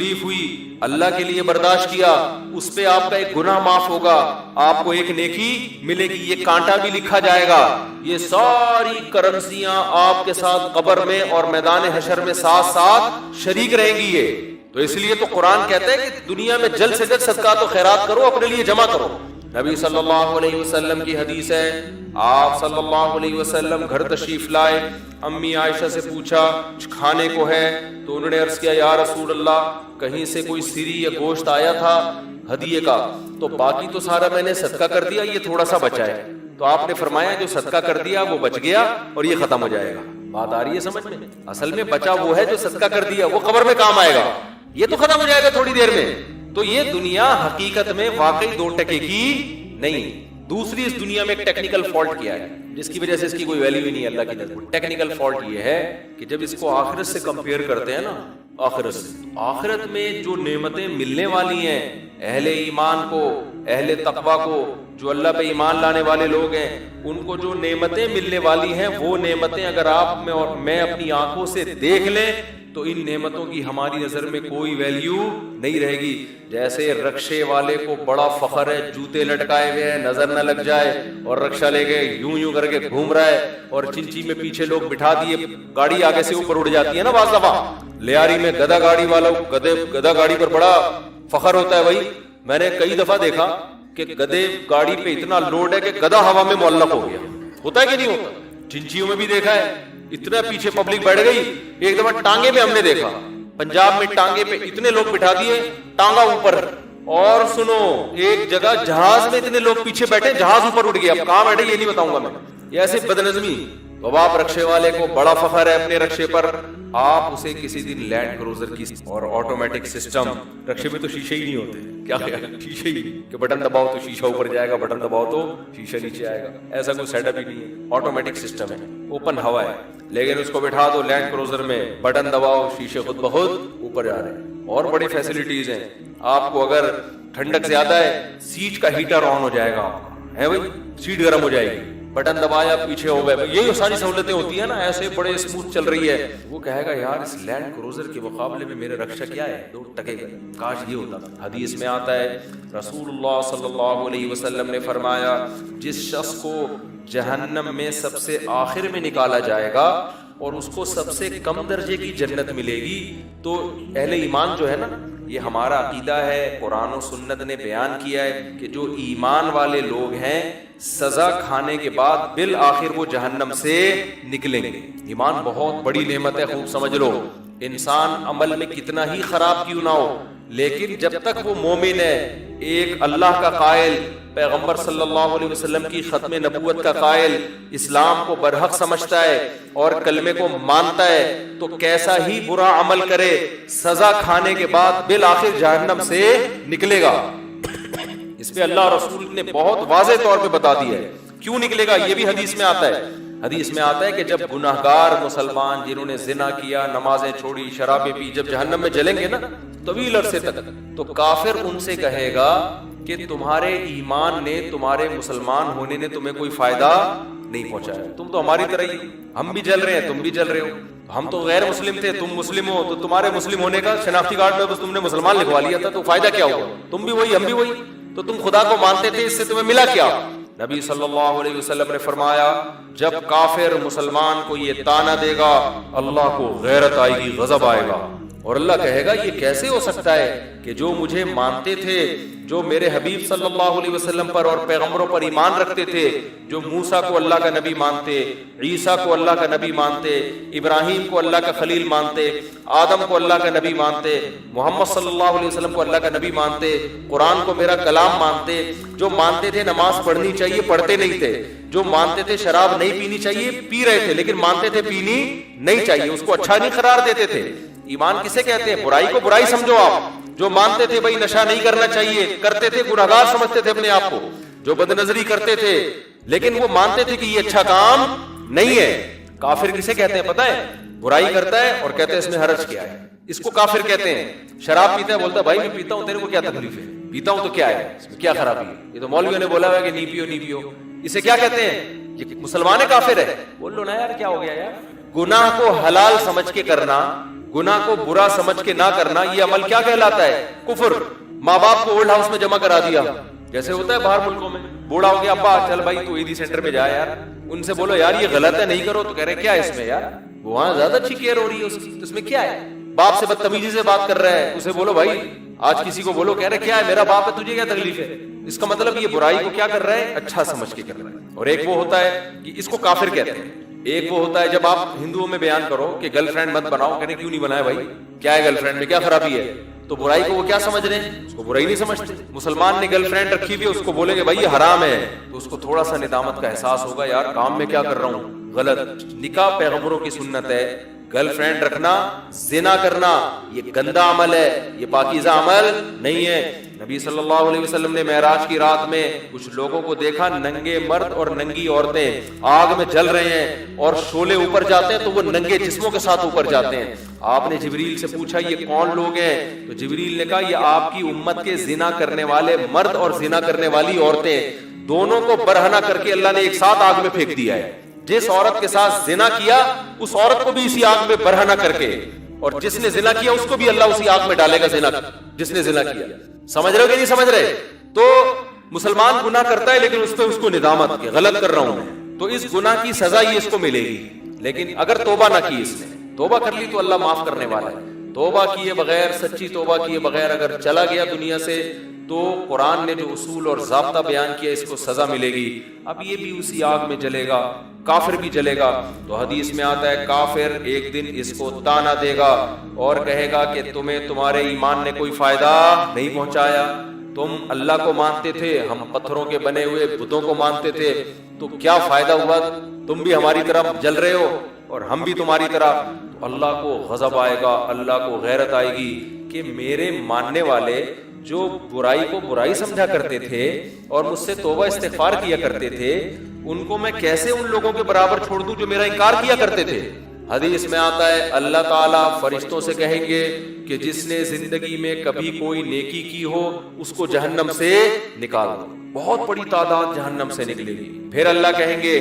تکلیف ہوئی, اللہ کے لیے برداشت کیا, اس پہ آپ کا ایک گناہ معاف ہوگا, آپ کو ایک نیکی ملے گی, یہ کانٹا بھی لکھا جائے گا. یہ ساری کرنسیاں آپ کے ساتھ قبر میں اور میدان حشر میں ساتھ ساتھ شریک رہیں گی. یہ تو اس لیے تو قرآن کہتا ہے کہ دنیا میں جلد سے جلد صدقات و خیرات کرو, اپنے لیے جمع کرو. نبی صلی اللہ علیہ وسلم کی حدیث ہے, آپ صلی اللہ علیہ وسلم گھر تشریف لائے, امی عائشہ سے پوچھا کھانے کو ہے, تو انہوں نے عرض کیا یا رسول اللہ کہیں سے کوئی سری یا گوشت آیا تھا ہدیے کا, تو باقی تو سارا میں نے صدقہ کر دیا, یہ تھوڑا سا بچا ہے. تو آپ نے فرمایا جو صدقہ کر دیا وہ بچ گیا اور یہ ختم ہو جائے گا. بات آ رہی ہے سمجھ میں؟ اصل میں بچا وہ ہے جو صدقہ کر دیا, وہ قبر میں کام آئے گا, یہ تو ختم ہو جائے گا تھوڑی دیر میں. تو یہ دنیا حقیقت میں واقعی 2 ٹکے کی نہیں. دوسری اس دنیا میں ایک ٹیکنیکل فالٹ کیا ہے جس کی وجہ سے اس کی کوئی ویلیو ہی نہیں ہے اللہ کی نظر. ٹیکنیکل فالٹ یہ ہے کہ جب اس کو آخرت سے کمپیئر کرتے ہیں نا, آخرت سے, آخرت میں جو نعمتیں ملنے والی ہیں اہل ایمان کو, اہل تقوی کو, جو اللہ پہ ایمان لانے والے لوگ ہیں, ان کو جو نعمتیں ملنے والی ہیں وہ نعمتیں اگر آپ میں اور میں اپنی آنکھوں سے دیکھ لیں تو ان نعمتوں کی ہماری نظر میں کوئی ویلیو نہیں رہے گی. جیسے رکشے والے کو بڑا فخر ہے, جوتے لٹکائے ہوئے ہیں نظر نہ لگ جائے, اور رکشہ لے کے یوں یوں کر کے گھوم رہا ہے, اور چنچی میں پیچھے لوگ بٹھا دیے, گاڑی آگے سے اوپر اڑ جاتی ہے نا بعض دفعہ. لیاری میں گدھا گاڑی والوں گدھا گاڑی پر بڑا فخر ہوتا ہے. بھائی میں نے کئی دفعہ دیکھا کہ گدھے گاڑی پہ اتنا لوڈ ہے کہ گدھا ہوا میں معلق ہو گیا. ہوتا ہے کہ نہیں ہوتا؟ چنچیوں میں بھی دیکھا ہے, اتنا پیچھے پبلک بیٹھ گئی. ایک دفعہ ٹانگے میں ہم نے دیکھا, پنجاب میں ٹانگے پہ اتنے لوگ بٹھا دیے, ٹانگا اوپر, اور سنو ایک جگہ جہاز میں اتنے لوگ پیچھے بیٹھے, جہاز اوپر اٹھ گیا. اب کہاں بیٹھے یہ نہیں بتاؤں گا میں. یہ ایسے بدنظمی. تو آپ رکشے والے کو بڑا فخر ہے اپنے رکشے پر, آپ اسے کسی دن لینڈ کروزر کی اور آٹومیٹک سسٹم, رکشے میں تو شیشے ہی نہیں ہوتے, کیا خیال, شیشے ہی کہ بٹن دباؤ تو شیشہ اوپر جائے گا, بٹن دباؤ تو شیشہ نیچے آئے گا. ایسا کوئی سیٹ اپ ہی نہیں ہے, آٹومیٹک سسٹم ہے, اوپن ہوا ہے. لیکن اس کو بٹھا دو لینڈ کروزر میں, بٹن دباؤ شیشے خود بخود اوپر جا رہے ہیں. اور بڑی فیسلٹیز ہیں. آپ کو اگر ٹھنڈک زیادہ ہے سیٹ کا ہیٹر آن ہو جائے گا, ہے بھائی, سیٹ گرم ہو جائے گی, بٹن دبایا پیچھے ہو گئے. یہی ساری سہولتیں ہوتی ہیں نا, ایسے بڑے اسموتھ چل رہی ہے. وہ کہے گا یار اس لینڈ کروزر کے مقابلے میں میرے رکشا کیا ہے, 2 ٹکے کا, کاش یہ ہوتا. حدیث میں آتا ہے رسول اللہ صلی اللہ علیہ وسلم نے فرمایا جس شخص کو جہنم میں سب سے آخر میں نکالا جائے گا اور اس کو سب سے کم درجے کی جنت ملے گی, تو اہل ایمان جو ہے نا, یہ ہمارا عقیدہ ہے, قرآن و سنت نے بیان کیا ہے کہ جو ایمان والے لوگ ہیں سزا کھانے کے بعد بالآخر وہ جہنم سے نکلیں گے. ایمان بہت بڑی نعمت ہے, خوب سمجھ لو. انسان عمل میں کتنا ہی خراب کیوں نہ ہو, لیکن جب تک وہ مومن ہے, ایک اللہ کا قائل, پیغمبر صلی اللہ علیہ وسلم کی ختم نبوت کا قائل, اسلام کو برحق سمجھتا ہے اور کلمے کو مانتا ہے, تو کیسا ہی برا عمل کرے سزا کھانے کے بعد بالآخر جہنم سے نکلے گا. اس پہ اللہ رسول نے بہت واضح طور پہ بتا دیا ہے کیوں نکلے گا. یہ بھی حدیث میں آتا ہے. حدیث میں آتا ہے کہ جب گناہگار مسلمان جنہوں نے زنا کیا, نمازیں چھوڑی, شرابیں پی, جب جہنم میں جلیں گے نا طویل عرصے تک, تو کافر ان سے کہے گا کہ تمہارے ایمان نے, تمہارے مسلمان ہونے نے تمہیں کوئی فائدہ نہیں پہنچایا, تم تو ہماری طرح ہی, ہم بھی جل رہے ہیں تم بھی جل رہے ہو, ہم تو غیر مسلم تھے تم مسلم ہو, تو تمہارے مسلم ہونے کا شناختی کارڈ میں بس تم نے مسلمان لکھوا لیا تھا, تو فائدہ کیا ہوا, تم بھی وہی ہم بھی وہی, تو تم خدا کو مانتے تھے, اس سے تمہیں ملا کیا. نبی صلی اللہ علیہ وسلم نے فرمایا جب کافر مسلمان کو یہ طعنہ دے گا اللہ کو غیرت آئے گی, غضب آئے گا, اور اللہ کہے گا یہ کیسے ہو سکتا ہے کہ جو مجھے مانتے تھے, جو میرے حبیب صلی اللہ علیہ وسلم پر اور پیغمبروں پر ایمان رکھتے تھے, جو موسیٰ کو اللہ کا نبی مانتے, عیسیٰ کو اللہ کا نبی مانتے, ابراہیم کو اللہ کا خلیل مانتے, آدم کو اللہ کا نبی مانتے, محمد صلی اللہ علیہ وسلم کو اللہ کا نبی مانتے, قرآن کو میرا کلام مانتے, جو مانتے تھے نماز پڑھنی چاہیے پڑھتے نہیں تھے, جو مانتے تھے شراب نہیں پینی چاہیے پی رہے تھے, لیکن مانتے تھے پینی نہیں چاہیے, اس کو اچھا نہیں قرار دیتے تھے. ایمان کسے کہتے ہیں؟ برائی کو برائی سمجھو آپ. جو مانتے تھے بھائی نشہ نہیں کرنا چاہیے, کرتے تھے, گناہگار سمجھتے تھے اپنے آپ کو, جو بدنظری کرتے تھے لیکن وہ مانتے تھے کہ یہ اچھا کام نہیں ہے. کافر کسے کہتے ہیں پتہ ہے؟ برائی کرتا ہے اور کہتے ہیں اس میں حرج کیا ہے, اس کو کافر کہتے ہیں. شراب پیتا ہے بولتا ہے بھائی میں پیتا ہوں, تیرے کو کیا تکلیف ہے, پیتا ہوں تو کیا ہے, اس میں کیا خرابی ہے, یہ تو مولویوں نے بولا ہوا ہے کہ نہیں پیو نہیں پیو. اسے کیا کہتے ہیں؟ یہ مسلمان ہے کافر ہے. بول لو نا یار کیا ہو گیا یار. گناہ کو حلال سمجھ کے کرنا گناہ کو برا سمجھ کے نہ کرنا، یہ عمل کیا کہلاتا ہے؟ کفر۔ ماں باپ کو اولڈ ہاؤس میں جمع کرا دیا، جیسے ہوتا ہے باہر ملکوں میں، بوڑھا ہو گیا، ابا چل بھائی تو عیدی سینٹر میں جا یار، ان سے بولو یار یہ غلط ہے نہیں کرو، تو کہہ رہے کیا ہے اس میں یار، وہاں زیادہ اچھی کیئر ہو رہی ہے اس کی، تو اس میں کیا ہے؟ باپ سے بدتمیزی سے بات کر رہا ہے، اسے بولو بھائی، آج کسی کو بولو، کہہ رہے کیا ہے میرا باپ ہے تجھے کیا تکلیف ہے، اس کا مطلب یہ برائی کو کیا کر رہا ہے؟ اچھا سمجھ کے کر رہا ہے۔ اور ایک وہ ہوتا ہے کہ اس کو کافر کہتے ہیں، ایک وہ ہوتا ہے جب آپ ہندوؤں میں بیان کرو کہ گرل فرینڈ مت بناؤ، کہنے کیوں نہیں بنایا بھائی، کیا ہے گرل فرینڈ میں کیا خرابی ہے، تو برائی کو وہ کیا سمجھ رہے ہیں؟ اس کو برائی نہیں سمجھتے۔ مسلمان نے گرل فرینڈ رکھی ہوئی ہے، اس کو بولے کہ بھائی یہ حرام ہے، تو اس کو تھوڑا سا ندامت کا احساس ہوگا، یار کام میں کیا کر رہا ہوں، غلط۔ نکاح پیغمبروں کی سنت ہے، گرل فرینڈ رکھنا، زنا کرنا یہ گندا عمل ہے، یہ پاکیزہ عمل نہیں ہے۔ نبی صلی اللہ علیہ وسلم نے معراج کی رات میں کچھ لوگوں کو دیکھا، ننگے مرد اور ننگی عورتیں آگ میں جل رہے ہیں، اور شعلے اوپر جاتے ہیں تو وہ ننگے جسموں کے ساتھ اوپر جاتے ہیں۔ آپ نے جبریل سے پوچھا یہ کون لوگ ہیں، تو جبریل نے کہا یہ آپ کی امت کے زنا کرنے والے مرد اور زنا کرنے والی عورتیں، دونوں کو برہنہ کر کے اللہ نے ایک ساتھ آگ میں پھینک دیا ہے۔ جس عورت کے ساتھ زنا کیا اس عورت کو بھی اسی آگ میں برہنہ کر کے، اور جس نے زنا کیا اس کو بھی اللہ اسی آگ میں ڈالے گا، زنا جس نے زنا کیا۔ سمجھ رہے ہو کہ نہیں سمجھ رہے؟ تو مسلمان گناہ کرتا ہے لیکن اس پہ اس کو ندامت کہ غلط کر رہا ہوں میں، تو اس گناہ کی سزا یہ اس کو ملے گی۔ لیکن اگر توبہ نہ کی، اس نے توبہ کر لی تو اللہ معاف کرنے والا ہے۔ توبہ کیے بغیر، سچی توبہ کیے بغیر اگر چلا گیا دنیا سے، تو قرآن نے جو اصول اور ضابطہ بیان کیا اس کو سزا ملے گی۔ اب یہ بھی اسی آگ میں جلے گا، کافر بھی جلے گا۔ تو حدیث میں آتا ہے کافر ایک دن اس کو تانا دے گا اور کہے گا کہ تمہیں تمہارے ایمان نے کوئی فائدہ نہیں پہنچایا، تم اللہ کو مانتے تھے، ہم پتھروں کے بنے ہوئے بتوں کو مانتے تھے، تو کیا فائدہ ہوا، تم بھی ہماری طرح جل رہے ہو اور ہم بھی تمہاری طرح۔ تو اللہ کو غضب آئے گا، اللہ کو غیرت آئے گی کہ میرے ماننے والے جو برائی کو برائی سمجھا کرتے تھے اور مجھ سے توبہ استغفار کیا کرتے تھے، ان کو میں کیسے ان لوگوں کے برابر چھوڑ دوں جو میرا انکار کیا کرتے تھے۔ حدیث میں آتا ہے اللہ تعالیٰ فرشتوں سے کہیں گے کہ جس نے زندگی میں کبھی کوئی نیکی کی ہو اس کو جہنم سے نکال دو۔ بہت بڑی تعداد جہنم سے نکلے گی۔ پھر اللہ کہیں گے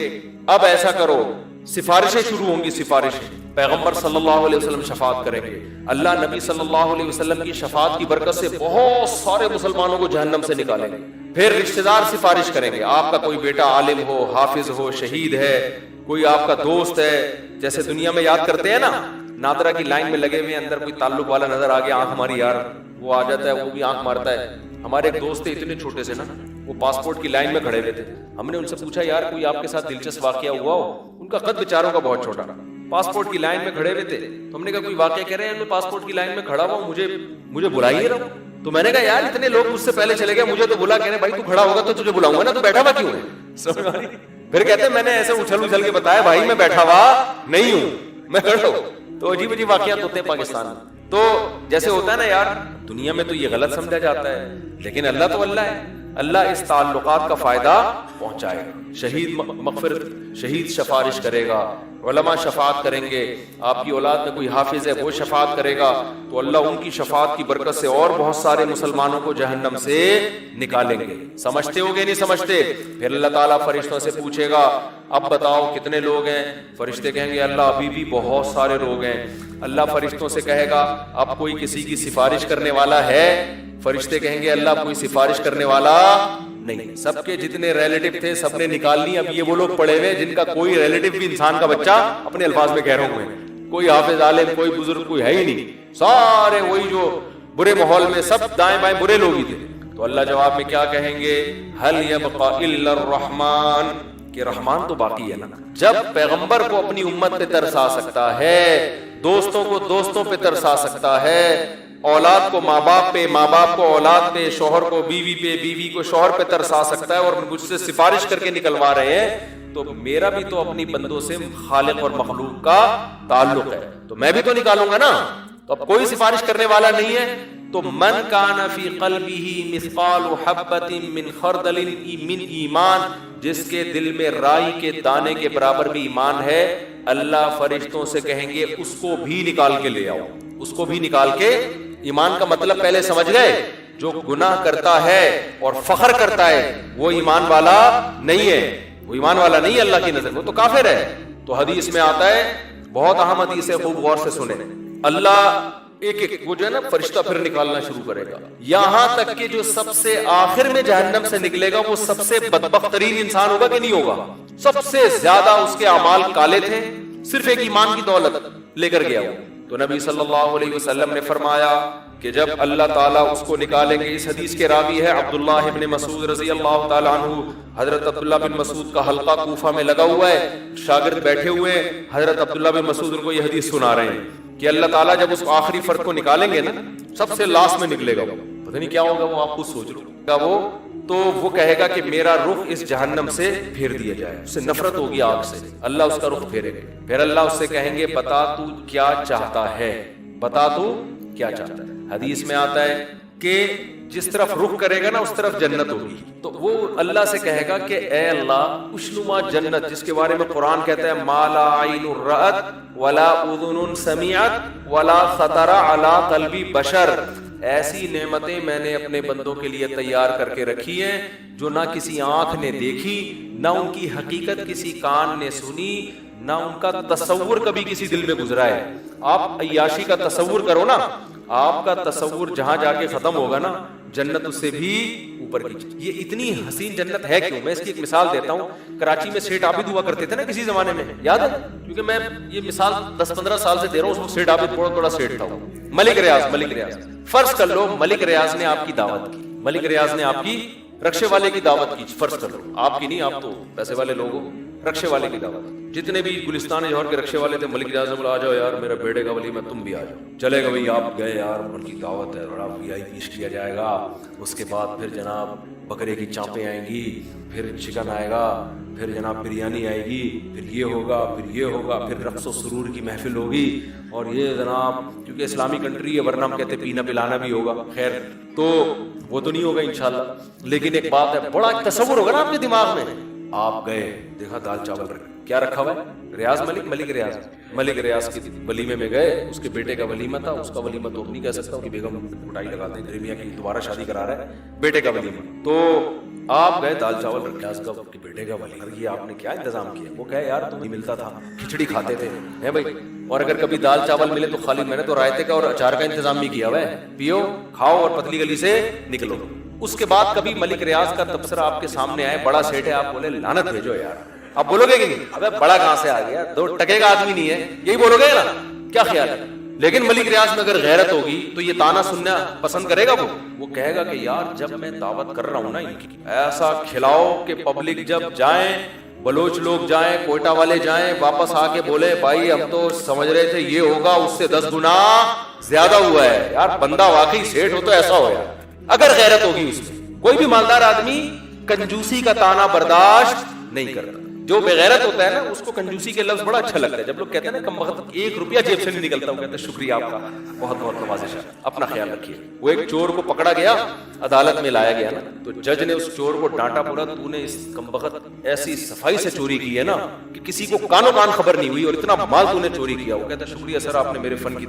اب ایسا کرو، سفارشیں شروع ہوں گی، سفارشیں۔ پیغمبر صلی اللہ علیہ وسلم شفاعت کریں گے، اللہ نبی صلی اللہ علیہ وسلم کی شفاعت کی برکت سے بہت سارے مسلمانوں کو جہنم سے نکالیں گے۔ پھر رشتہ دار سفارش کریں گے، آپ کا کوئی بیٹا عالم ہو، حافظ ہو، شہید ہے، کوئی آپ کا دوست ہے، جیسے دنیا میں یاد کرتے ہیں نا، نادرا کی لائن میں لگے ہوئے اندر کوئی تعلق والا نظر آ گیا، آنکھ ہماری یار، وہ آ جاتا ہے، وہ بھی آنکھ مارتا ہے۔ ہمارے ایک دوست تھے اتنے چھوٹے سے نا، وہ پاسپورٹ کی لائن میں کھڑے ہوئے تھے، ہم نے ان سے پوچھا یار کوئی آپ کے ساتھ دلچسپ واقعہ ہوا ہو؟ ان کا قد بیچاروں کا بہت چھوٹا، پاسپورٹ کی لائن میں کھڑے ہوئے تھے، تو ہم نے کہا کوئی واقعہ، کہہ رہے ہیں میں پاسپورٹ کی لائن میں کھڑا ہوا ہوں، مجھے بلا ہی رہا ہوں۔ تو میں نے کہا یار اتنے لوگ مجھ سے پہلے چلے گئے، مجھے تو بلا، کہہ رہے بھائی تو کھڑا ہوگا تو تجھے بلاؤں گا نا، تو بیٹھا ہوا کیوں ہے؟ سمجھ آ رہی؟ پھر کہتے ہیں میں نے ایسے اچھل کے بتایا بھائی میں بیٹھا ہوا نہیں ہوں، میں کھڑا ہوں۔ تو عجیب عجیب واقعات ہوتے ہیں پاکستان میں۔ تو جیسے ہوتا ہے نا یار، دنیا میں تو یہ غلط سمجھا جاتا ہے، لیکن اللہ تو اللہ ہے، اللہ اس تعلقات کا فائدہ پہنچائے گا۔ شہید مغفرت، شہید سفارش کرے گا، علماء شفاعت کریں گے، آپ کی اولاد میں کوئی حافظ ہے وہ شفاعت کرے گا، تو اللہ ان کی شفاعت کی برکت سے اور بہت سارے مسلمانوں کو جہنم سے نکالیں گے۔ سمجھتے ہو گے نہیں سمجھتے؟ پھر اللہ تعالیٰ فرشتوں سے پوچھے گا اب بتاؤ کتنے لوگ ہیں؟ فرشتے کہیں گے اللہ ابھی بھی بہت سارے لوگ ہیں۔ اللہ فرشتوں سے کہے گا اب کوئی کسی کی سفارش کرنے والا ہے؟ فرشتے کہیں گے اللہ کوئی سفارش کرنے والا نہیں، سب کے جتنے ریلیٹو تھے سب نے نکال لی، اب یہ وہ لوگ پڑے ہوئے جن کا کوئی ریلیٹو بھی انسان کا بچہ، اپنے الفاظ میں کہہ رہا ہوں میں، کوئی حافظ عالم کوئی بزرگ کوئی ہے ہی نہیں، سارے وہی جو برے ماحول میں سب دائیں بائیں برے لوگ ہی تھے۔ تو اللہ جواب میں کیا کہیں گے؟ هل يبقى الا الرحمن، کہ رحمان تو باقی ہے نا۔ جب پیغمبر کو اپنی امت پہ ترس آ سکتا ہے، دوستوں کو دوستوں پہ ترس آ سکتا ہے، اولاد کو ماں باپ پہ، ماں باپ کو اولاد پہ، شوہر کو بیوی پہ، بیوی کو شوہر پہ ترس آ سکتا ہے، اور مجھ سے سفارش کر کے نکلوا رہے ہیں، تو میرا بھی تو اپنی بندوں سے خالق اور مخلوق کا تعلق ہے، تو میں بھی تو نکالوں گا نا۔ تو اب کوئی سفارش کرنے والا نہیں ہے، تو من کان فی قلبہ مثقال حبۃ من خردل من ایمان، جس کے دل میں رائی کے دانے کے برابر بھی ایمان ہے، اللہ فرشتوں سے کہیں گے اس کو بھی نکال کے لے آؤ، اس کو بھی نکال کے۔ ایمان کا مطلب پہلے سمجھ گئے؟ جو گناہ کرتا ہے اور فخر کرتا ہے وہ ایمان والا نہیں ہے، وہ ایمان والا نہیں ہے اللہ کی نظر، وہ تو کافر ہے۔ تو حدیث میں آتا ہے، بہت اہم حدیث ہے، خوب غور سے سنیں، اللہ ایک ایک وہ جو ہے نا فرشتہ پھر نکالنا شروع کرے گا، یہاں تک کہ جو سب سے آخر میں جہنم سے نکلے گا وہ سب سے بدبخت ترین انسان ہوگا کہ نہیں ہوگا؟ سب سے زیادہ اس کے اعمال کالے تھے، صرف ایک ایمان کی دولت لے کر گیا وہ. تو نبی صلی اللہ علیہ وسلم نے فرمایا کہ جب اللہ تعالیٰ اس کو نکالیں گے، اس حدیث کے راوی ہے عبداللہ ابن مسعود رضی اللہ تعالیٰ عنہ. حضرت عبداللہ بن مسعود کا حلقہ کوفہ میں لگا ہوا ہے، شاگرد بیٹھے ہوئے ہیں، حضرت عبداللہ بن مسعود ان کو یہ حدیث سنا رہے ہیں کہ اللہ تعالیٰ جب اس آخری فرد کو نکالیں گے نا، سب سے لاسٹ میں نکلے گا وہ، پتہ نہیں کیا ہوگا وہ، آپ خود سوچ لو گا وہ. تو وہ کہے گا کہ میرا رخ اس جہنم سے پھیر دیا جائے، اس سے نفرت ہوگی آگ سے، اللہ اس کا رخ پھیرے گا. پھر اللہ اس سے کہیں گے بتا تو کیا چاہتا ہے، بتا تو کیا چاہتا ہے. حدیث میں آتا ہے کہ جس طرف رخ کرے گا نا اس طرف جنت ہوگی. تو وہ اللہ سے کہے گا کہ اے اللہ خوشنما جنت، جس کے بارے میں قرآن کہتا ہے ما لا عین رأت ولا اذن سمعت ولا خطر علی قلب بشر، ایسی نعمتیں میں نے اپنے بندوں کے لیے تیار کر کے رکھی ہیں جو نہ کسی آنکھ نے دیکھی، نہ ان کی حقیقت کسی کان نے سنی، نہ ان کا تصور کبھی کسی دل میں گزرا ہے. آپ عیاشی کا تصور کرو نا، آپ کا تصور جہاں جا کے ختم ہوگا نا، جنت اس سے بھی اوپر کی. یہ اتنی حسین جنت ہے کیوں؟ میں اس کی ایک مثال دیتا ہوں. کراچی میں سیٹ عابد ہوا کرتے تھے نا کسی زمانے میں، یاد ہے؟ کیونکہ میں یہ مثال 10-15 سال سے دے رہا ہوں. اس وقت سیٹ عابد بہت بڑا سیٹ تھا، ملک ریاض. فرض کر لو ملک ریاض نے آپ کی دعوت کی، ملک ریاض نے آپ کی رکشے والے کی دعوت کی. فرض کر لو آپ کی نہیں، آپ تو پیسے والے لوگ ہو، رکشے والے کی دعوت. جتنے بھی گلستان جوہر کے رکشے والے تھے، ملک ریاض نے بولا آ جاؤ یار میرا بیٹے کا ولیمہ، تم بھی آ جاؤ. چلے گا بھائی، آپ گئے یار، ان کی دعوت ہے، بڑا وی آئی پیش کیا جائے گا. اس کے بعد پھر جناب بکرے کی چانپیں آئیں گی، پھر چکن آئے گا، پھر جناب بریانی آئے گی، پھر یہ ہوگا، پھر یہ ہوگا، پھر رقص و سرور کی محفل ہوگی. اور یہ جناب کیونکہ اسلامی کنٹری ہے، ورنہ ہم کہتے پینا پلانا بھی ہوگا. خیر تو وہ تو نہیں ہوگا انشاءاللہ، لیکن ایک بات ہے، بڑا تصور ہوگا نا آپ کے دماغ میں. آپ گئے، دیکھا دال چاول کیا رکھا ہوا ہے، ریاض ملک ریاض کی ولیمے میں گئے. اس کے بیٹے کا ولیمہ تھا. اس کا ولیمہ تو نہیں کہہ سکتا کہ بیگم مٹائی لگاتے ہیں، میاں کی دوبارہ شادی کرا رہا ہے، بیٹے کا ولیمہ. تو آپ گئے، دال چاول ریاض کا بیٹے کا ولیمہ، یہ آپ نے کیا انتظام کیا؟ وہ کہے یار تو نہیں ملتا تھا، کھچڑی کھاتے تھے ہے بھائی. اور اگر کبھی دال چاول ملے تو خالی میں نے تو رائتے کا اور اچار کا انتظام بھی کیا ہوا ہے، پیو کھاؤ اور پتلی گلی سے نکلو. اس کے بعد کبھی ملک ریاض کا تبصرہ آپ کے سامنے آئے، بڑا سیٹ ہے، آپ بولے لعنت بھیجو یار. آپ بولو گے کہ نہیں؟ ابے بڑا کہاں سے آ گیا، 2 ٹکے کا آدمی نہیں ہے، یہی بولو گے نا؟ کیا خیال ہے؟ لیکن ملک ریاض میں اگر غیرت ہوگی تو یہ تانا سننا پسند کرے گا. وہ کہے گا کہ یار جب میں دعوت کر رہا ہوں نا، ایسا کھلاؤ کہ پبلک جب جائیں، بلوچ لوگ جائیں، کوئٹہ والے جائیں، واپس آ کے بولے بھائی ہم تو سمجھ رہے تھے یہ ہوگا، اس سے 10 گنا زیادہ ہوا ہے. یار بندہ واقعی سیٹ ہو تو ایسا ہو یار، اگر غیرت ہوگی اس میں. کوئی بھی مالدار آدمی کنجوسی کا تانا برداشت نہیں کرتا. جو بغیرت ہوتا ہے نا اس کو کنجوسی کے لفظ بڑا اچھا لگتا ہے. جب لوگ کہتے ہیں نا کم وقت 1 روپیہ جیب سے نہیں نکلتا، وہ کہتے ہیں شکریہ آپ کا، بہت بہت نوازش ہے، اپنا خیال رکھیے. وہ ایک چور کو پکڑا گیا، عدالت میں لایا گیا نا، تو جج نے اس چور کو ڈانٹا، بولا تو نے اس کم وقت ایسی صفائی سے چوری کی ہے نا کہ کسی کو کانوں کان خبر نہیں ہوئی، اور اتنا مال تو نے چوری کیا. وہ کہتا ہے شکریہ سر، آپ نے میرے فن کی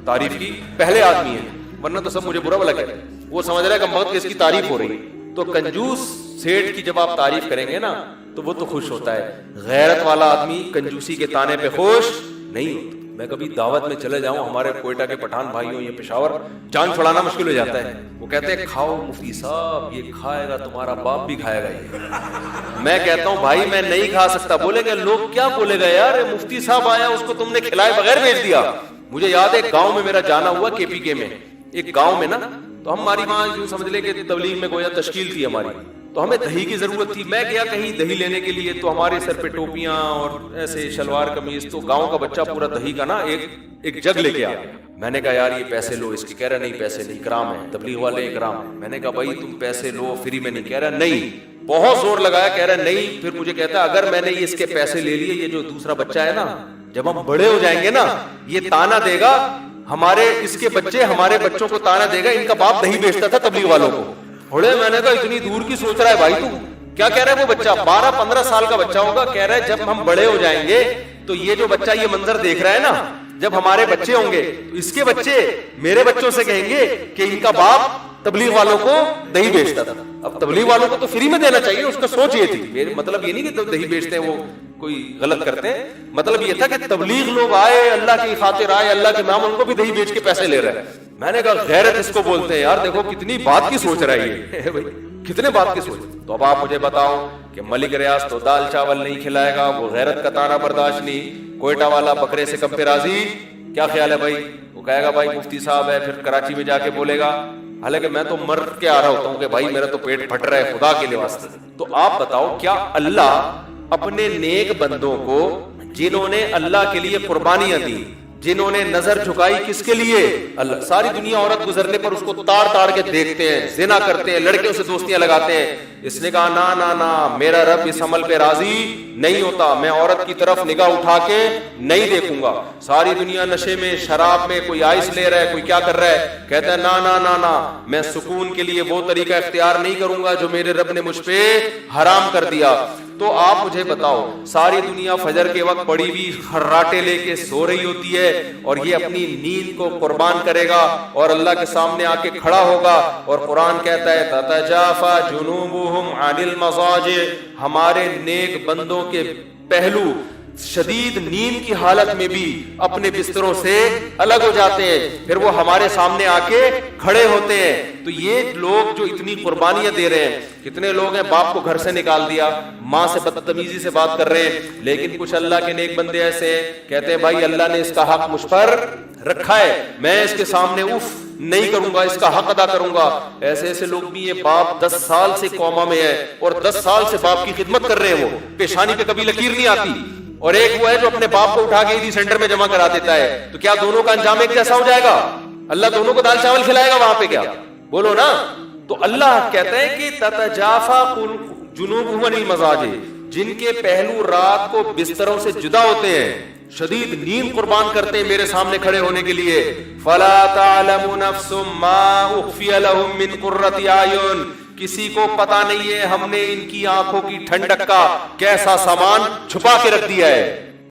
تعریف کی، پہلے آدمی ہے، ورنہ تو سب مجھے برا بلا کہتے ہیں. وہ سمجھ رہا ہے کم وقت اس کی تعریف ہو رہی ہے. تو کنجوس سیٹ کی جب آپ تعریف کریں گے نا تو وہ تو خوش ہوتا ہے. غیرت والا آدمی کنجوسی کے تانے پہ خوش نہیں ہوتا. میں کبھی دعوت میں چلے جاؤں، ہمارے کوئٹہ کے پٹھان بھائی ہوں یا پشاور، جان چھڑانا مشکل ہو جاتا ہے. وہ کہتے ہیں کھاؤ مفتی صاحب، یہ کھائے گا تمہارا باپ بھی کھائے گا. یہ میں کہتا ہوں بھائی میں نہیں کھا سکتا. بولے گا لوگ کیا بولے گا یار، مفتی صاحب آیا اس کو تم نے کھلائے بغیر بھیج دیا. مجھے یاد ہے ایک گاؤں میں میرا جانا ہوا، کے پی کے میں ایک گاؤں میں نا، تو ہماری وہاں یوں سمجھ لے کہ تبلیغ میں گویا تشکیل تھی ہماری، تو ہمیں دہی کی ضرورت تھی. میں گیا کہیں دہی لینے کے لیے، تو ہمارے سر پہ ٹوپیاں اور ایسے شلوار قمیض، تو گاؤں کا بچہ پورا دہی کا نا ایک جگ لے کے آ گیا. میں نے کہا یار یہ پیسے لو. اس کی کہہ رہا نہیں پیسے نہیں، اکرام ہے، تبلیغ والے اکرام ہے. میں نے کہا بھائی تم پیسے لو، فری میں نہیں. کہہ رہا نہیں، بہت زور لگایا، کہہ رہا نہیں. پھر مجھے کہتا ہے اگر میں نے اس کے پیسے لے لیے، یہ جو دوسرا بچہ ہے نا، جب ہم بڑے ہو جائیں گے نا، یہ تانا دے گا ہمارے، اس کے بچے ہمارے بچوں کو تانا دے گا ان کا باپ دہی بیچتا تھا تبلیغ والوں کو. بڑے میں نے کہا اتنی دور کی سوچ رہا ہے بھائی تو. کیا کہہ رہا ہے وہ بچہ؟ 12-15 سال کا بچہ ہوگا. کہہ رہا ہے جب ہم بڑے ہو جائیں گے تو یہ جو بچہ یہ منظر دیکھ رہا ہے نا، جب ہمارے بچے ہوں گے تو اس کے بچے میرے بچوں سے کہیں گے کہ ان کا باپ تبلیغ والوں کو دہی بیچتا تھا. اب تبلیغ والوں کو تو فری میں دینا چاہیے, اس کا سوچ یہ تھی. مطلب یہ نہیں کہ دہی بیچتے ہیں وہ کوئی غلط کرتے ہیں, مطلب یہ تھا کہ تبلیغ لوگ آئے, اللہ کی خاطر آئے, اللہ کے نام, ان کو بھی دہی بیچ کے پیسے لے رہے ہیں. میں نے کہا غیرت اس کو بولتے ہیں یار, دیکھو کتنی بات کی سوچ رہی ہے بھائی, کتنے بات کی سوچ. تو اب آپ مجھے بتاؤ کہ ملک ریاض تو دال چاول نہیں کھلائے گا, وہ غیرت کا تانا برداشت نہیں, کوئٹہ والا بکرے سے کب پہ راضی, کیا خیال ہے بھائی؟ وہ کہے گا بھائی مفتی صاحب ہے, پھر کراچی میں جا کے بولے گا, حالانکہ میں تو مر کے آ رہا ہوتا ہوں کہ بھائی میرا تو پیٹ پھٹ رہا ہے خدا کے لیے واسطے. تو آپ بتاؤ کیا اللہ اپنے نیک بندوں کو, جنہوں نے اللہ کے لیے قربانیاں دی, جنہوں نے نظر جھکائی کس کے لیے, اللہ, ساری دنیا عورت گزرنے پر اس کو تاڑ تاڑ کے دیکھتے ہیں, زنا کرتے ہیں, لڑکیوں سے دوستیاں لگاتے ہیں. اس نے کہا نا نا نا, میرا رب اس عمل پہ راضی نہیں ہوتا, میں عورت کی طرف نگاہ اٹھا کے نہیں دیکھوں گا. ساری دنیا نشے میں, شراب میں, کوئی آئس لے رہا ہے, کوئی کیا کر رہا ہے, کہتا ہے نا نا نا نا, میں سکون کے لیے وہ طریقہ اختیار نہیں کروں گا جو میرے رب نے مجھ پہ حرام کر دیا. تو آپ مجھے بتاؤ, ساری دنیا فجر کے وقت پڑی ہوئی خراٹے لے کے سو رہی ہوتی ہے, اور یہ اپنی نیند کو قربان کرے گا اور اللہ کے سامنے آ کے کھڑا ہوگا, اور قرآن کہتا ہے تتجافا جنوبہم عن المضاجع, ہمارے نیک بندوں کے پہلو شدید نیند کی حالت میں بھی اپنے بستروں سے الگ ہو جاتے ہیں, پھر وہ ہمارے سامنے آ کے کھڑے ہوتے ہیں. تو یہ لوگ جو اتنی قربانیاں دے رہے ہیں, کتنے لوگ ہیں باپ کو گھر سے نکال دیا, ماں سے بدتمیزی سے بات کر رہے ہیں, لیکن کچھ اللہ کے نیک بندے ایسے ہیں کہتے ہیں بھائی اللہ نے اس کا حق مجھ پر رکھا ہے, میں اس کے سامنے اف نہیں کروں گا, اس کا حق ادا کروں گا. ایسے ایسے لوگ بھی ہیں, باپ 10 سال سے کوما میں ہے اور 10 سال سے باپ کی خدمت کر رہے ہیں, وہ پیشانی پہ کبھی لکیر نہیں آتی, اور ایک وہ ہے جو اپنے باپ کو اٹھا کے عیدی سینٹر میں جمع کرا دیتا ہے. تو کیا دونوں کا انجام ایک جیسا ہو جائے گا؟ اللہ دونوں کو دال چاول کھلائے گا وہاں پہ کیا؟ بولو نا. تو اللہ کہتا ہے کہ تتجافا جنوبہم عن المضاجع, جن کے پہلو رات کو بستروں سے جدا ہوتے ہیں, شدید نیند قربان کرتے ہیں میرے سامنے کھڑے ہونے کے لیے. فلا تعلم نفس ما اخفی لهم من قرۃ اعین, کسی کو پتا نہیں ہے ہم نے ان کی آنکھوں کی ٹھنڈک کا کیسا سامان چھپا کے رکھ دیا ہے.